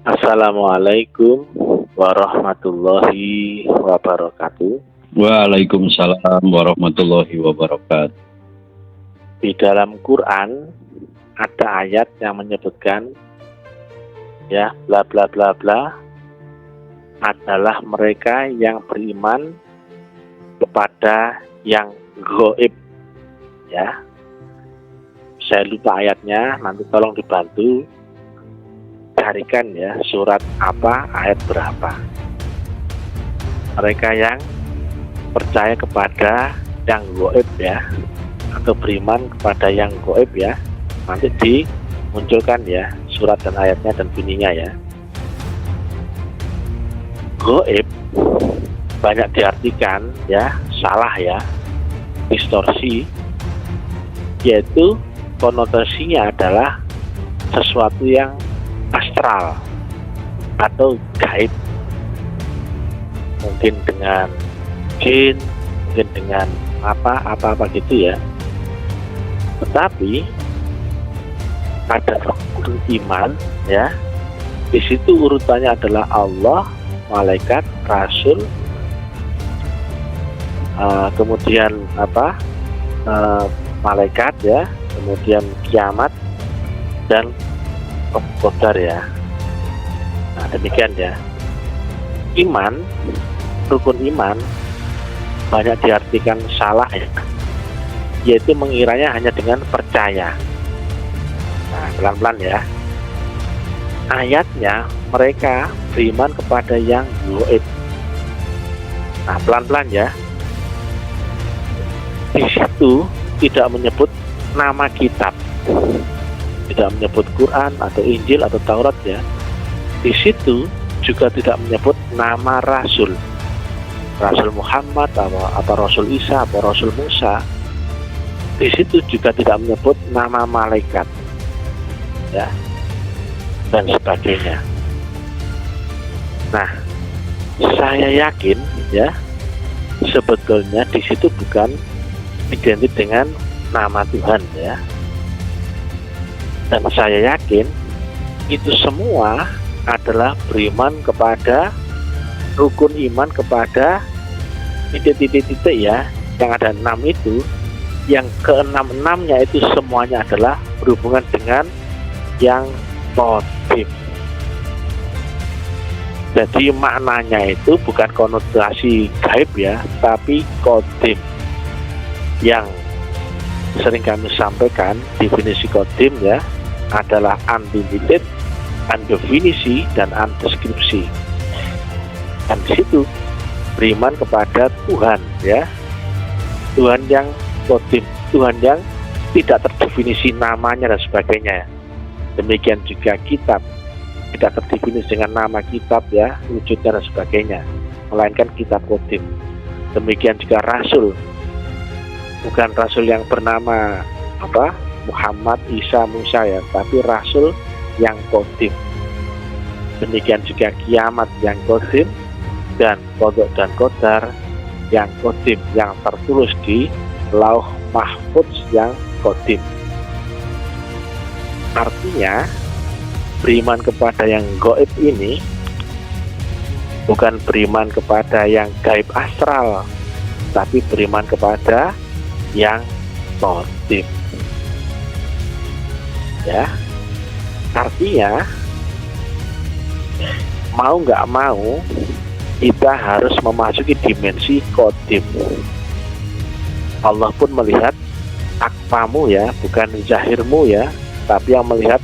Assalamualaikum warahmatullahi wabarakatuh. Waalaikumsalam warahmatullahi wabarakatuh. Di dalam Quran ada ayat yang menyebutkan ya bla bla bla bla adalah mereka yang beriman kepada yang gaib. Ya. Saya lupa ayatnya, nanti tolong dibantu carikan ya surat apa, ayat berapa. Mereka yang percaya kepada yang gaib ya, atau beriman kepada yang gaib ya, nanti dimunculkan ya surat dan ayatnya dan bunyinya ya. Gaib banyak diartikan ya salah ya, distorsi, yaitu konotasinya adalah sesuatu yang astral atau gaib, mungkin dengan jin, mungkin dengan apa gitu ya. Tetapi pada rukun iman ya, di situ urutannya adalah Allah, malaikat, rasul, kemudian malaikat ya, kemudian kiamat dan qadar ya. Nah, demikian ya. Iman, rukun iman banyak diartikan salah ya, yaitu mengiranya hanya dengan percaya. Nah, pelan-pelan ya. Ayatnya mereka beriman kepada yang gaib. Nah, pelan-pelan ya. Di situ tidak menyebut nama kitab, tidak menyebut Quran atau Injil atau Taurat ya. Di situ juga tidak menyebut nama Rasul, Rasul Muhammad apa Rasul Isa apa Rasul Musa. Di situ juga tidak menyebut nama malaikat, ya, dan sebagainya. Nah, saya yakin ya, sebetulnya di situ bukan identik dengan nama Tuhan ya. Dan saya yakin itu semua adalah beriman kepada rukun iman kepada titik-titik ya, yang ada 6 itu, yang ke-6-6-nya itu semuanya adalah berhubungan dengan yang qadim. Jadi maknanya itu bukan konotasi gaib ya, tapi qadim. Yang sering kami sampaikan definisi qadim ya adalah unlimited, undefinisi, dan undeskripsi. Dan di situ beriman kepada Tuhan ya, Tuhan yang qadim, Tuhan yang tidak terdefinisi namanya dan sebagainya. Demikian juga kitab, tidak terdefinisi dengan nama kitab ya, wujudnya dan sebagainya, melainkan kitab qadim. Demikian juga rasul, bukan rasul yang bernama Muhammad, Isa, Musa ya, tapi rasul yang qadim. Demikian juga kiamat yang qadim dan qada dan qadar yang qadim, yang tertulis di Lauh Mahfuz yang qadim. Artinya beriman kepada yang gaib ini bukan beriman kepada yang gaib astral, tapi beriman kepada yang qadim. Ya, artinya mau nggak mau kita harus memasuki dimensi qadim. Allah pun melihat akpamu ya, bukan zahirmu ya, tapi yang melihat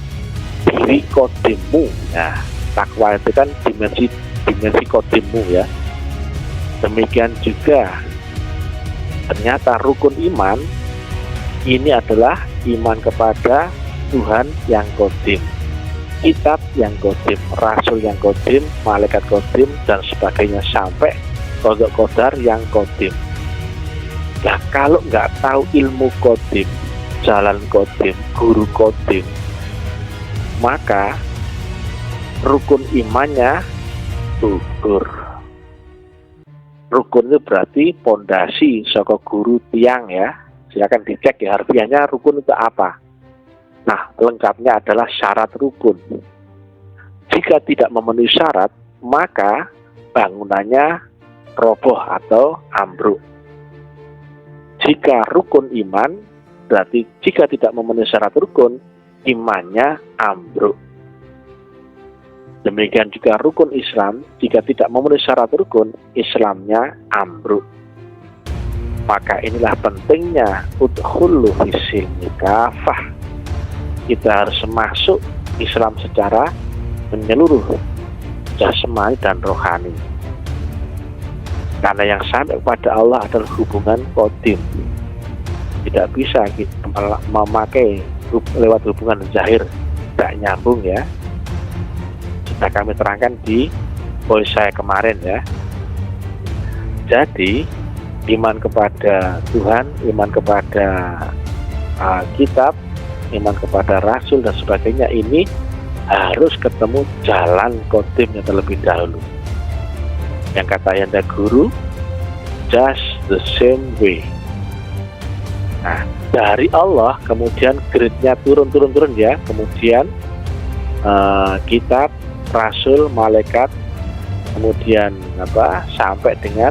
diri qadimmu. Nah, takwa itu kan dimensi qadimmu ya. Demikian juga ternyata rukun iman ini adalah iman kepada Tuhan yang qadim, kitab yang qadim, rasul yang qadim, malaikat qadim, dan sebagainya sampai qada qadar yang qadim. Nah, kalau nggak tahu ilmu qadim, jalan qadim, guru qadim, maka rukun imannya gugur. Rukun itu berarti pondasi saka guru tiang ya. Silakan dicek ya harfiahnya rukun itu apa. Nah, lengkapnya adalah syarat rukun. jika tidak memenuhi syarat, maka bangunannya roboh atau ambruk. Jika rukun iman, berarti jika tidak memenuhi syarat rukun, imannya ambruk. Demikian juga rukun Islam, jika tidak memenuhi syarat rukun, Islamnya ambruk. Maka inilah pentingnya udkhulu fis-silmi kafah. Kita harus masuk Islam secara menyeluruh, jasmani dan rohani. Karena yang sampai kepada Allah adalah hubungan qadim. Tidak bisa kita memakai lewat hubungan zahir, tidak nyambung ya. Sudah kami terangkan di poin saya kemarin ya. Jadi iman kepada Tuhan, iman kepada kitab, iman kepada Rasul dan sebagainya ini harus ketemu jalan qadimnya terlebih dahulu. Yang kata Ayanda Guru, just the same way. Nah, dari Allah kemudian grade-nya turun ya, kemudian kitab, Rasul, malaikat, kemudian sampai dengan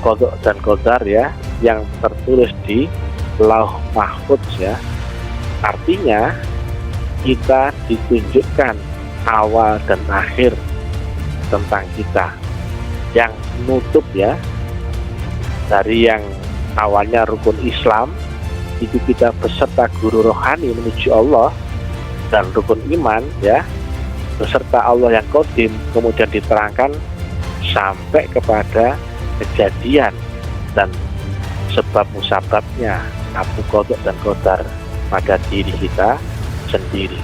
qada dan qadar ya, yang tertulis di Lauh Mahfudz ya. Artinya kita ditunjukkan awal dan akhir tentang kita, yang nutup ya, dari yang awalnya rukun Islam itu kita beserta guru rohani menuju Allah, dan rukun iman ya beserta Allah yang qadim kemudian diterangkan sampai kepada kejadian dan sebab musababnya, apa qada dan qadar pada diri kita sendiri.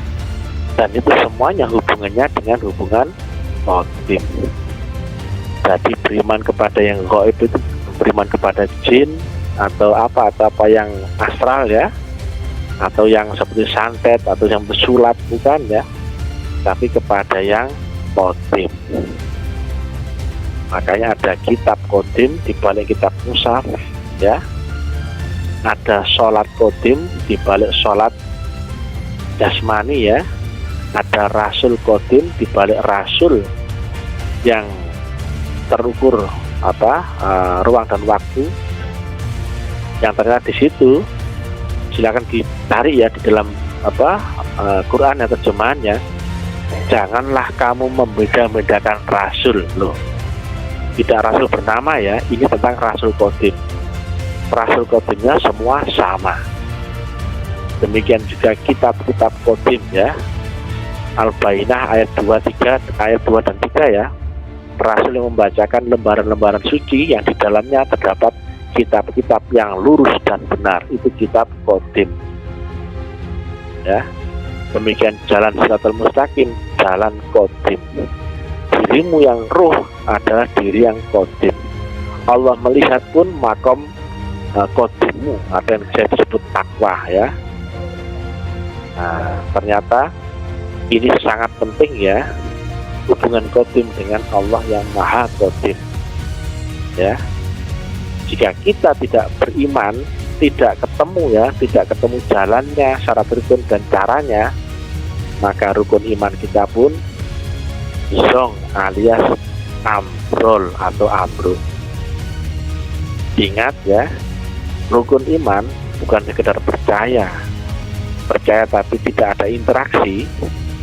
Dan itu semuanya hubungannya dengan hubungan qadim. Jadi beriman kepada yang gaib itu beriman kepada jin atau apa yang astral ya, atau yang seperti santet atau yang bersulap, bukan ya, tapi kepada yang qadim. Makanya ada kitab qadim di balik kitab mushaf ya. Ada sholat qadim di balik sholat jasmani ya. Ada rasul qadim di balik rasul yang terukur ruang dan waktu yang ternyata di situ. Silakan ditarik ya di dalam Quran atau terjemahannya. Janganlah kamu membeda-bedakan rasul loh. Tidak rasul bernama ya, ini tentang rasul qadim. Rasul qadimnya semua sama. Demikian juga kitab-kitab qadim ya. Al-Bainah ayat 2 dan 3 ya. Rasul yang membacakan lembaran-lembaran suci yang di dalamnya terdapat kitab-kitab yang lurus dan benar, itu kitab qadim ya. Demikian jalan Siratal Mustaqim, jalan qadim. Dirimu yang ruh adalah diri yang qadim. Allah melihat pun makom qadimmu, ada yang saya disebut takwa ya. Nah, ternyata ini sangat penting ya, hubungan qadim dengan Allah yang maha qadim ya. Jika kita tidak beriman, tidak ketemu jalannya, syarat rukun dan caranya, maka rukun iman kita pun zong alias ambrol atau ambruk. Ingat ya, rukun iman bukan sekedar percaya tapi tidak ada interaksi,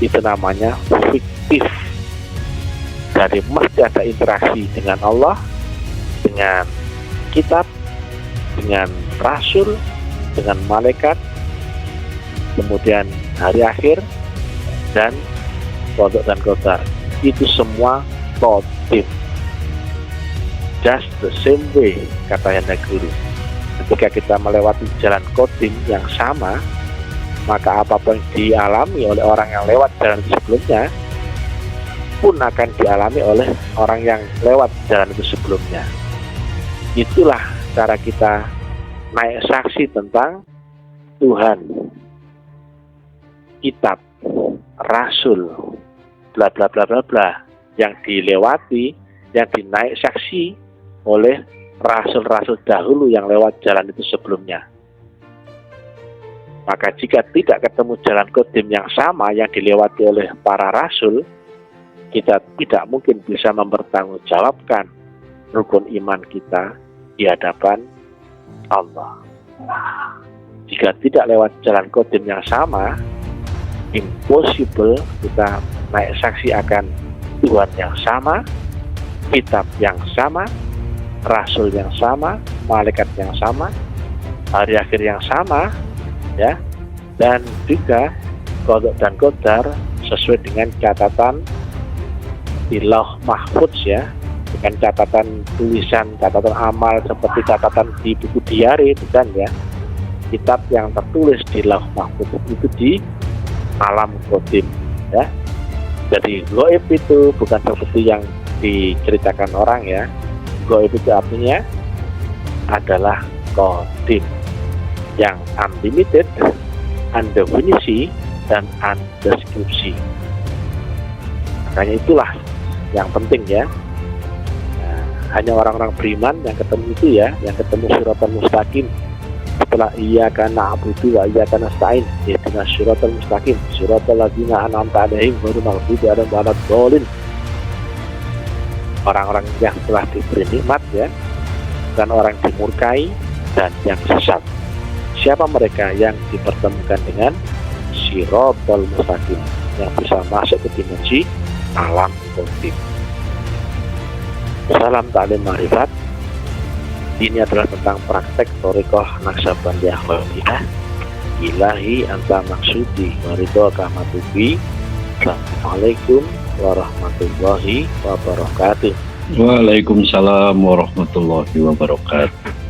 itu namanya fiktif. Jadi mesti ada interaksi dengan Allah, dengan kitab, dengan rasul, dengan malaikat, kemudian hari akhir, dan qada dan qadar. Itu semua qadim. Just the same way, kata Ayanda Guru. Ketika kita melewati jalan qadim yang sama, maka apapun yang dialami oleh orang yang lewat jalan sebelumnya pun akan dialami oleh orang yang lewat jalan itu sebelumnya. Itulah cara kita naik saksi tentang Tuhan, kitab, rasul, bla bla bla bla bla, yang dilewati, yang dinaik saksi oleh rasul-rasul dahulu yang lewat jalan itu sebelumnya. Maka jika tidak ketemu jalan qadim yang sama yang dilewati oleh para rasul, kita tidak mungkin bisa mempertanggungjawabkan rukun iman kita di hadapan Allah. Jika tidak lewat jalan qadim yang sama, impossible kita naik saksi akan Tuhan yang sama, kitab yang sama, rasul yang sama, malaikat yang sama, hari akhir yang sama, ya, dan juga qada dan qadar sesuai dengan catatan di Lauh Mahfudz, ya, bukan catatan tulisan, catatan amal seperti catatan di buku diari, bukan, ya. Kitab yang tertulis di Lauh Mahfudz itu di alam qadim, ya. Jadi gaib itu bukan seperti yang diceritakan orang, ya. Gaib itu artinya adalah qadim yang unlimited, undefinisi, dan undeskripsi. Makanya itulah yang penting, ya. Nah, hanya orang-orang beriman yang ketemu itu, ya, yang ketemu siratal mustaqim. Setelah iyyaka na'budu wa iyyaka nasta'in, ihdinas siratal mustaqim, siratal ladzina an'amta 'alaihim ghairil maghdubi 'alaihim waladdallin. Orang-orang yang telah diberi nikmat, ya, dan orang dimurkai dan yang sesat. Siapa mereka yang dipertemukan dengan siratal mustaqim, yang bisa masuk ke dimensi alam qadim. Salam taklim ma'rifat. Ini adalah tentang praktek thariqah Naqsabandiyah Khalidiyah. Ilahi anta maksudi waridho kamatubi. Assalamualaikum warahmatullahi wabarakatuh. Waalaikumsalam warahmatullahi wabarakatuh.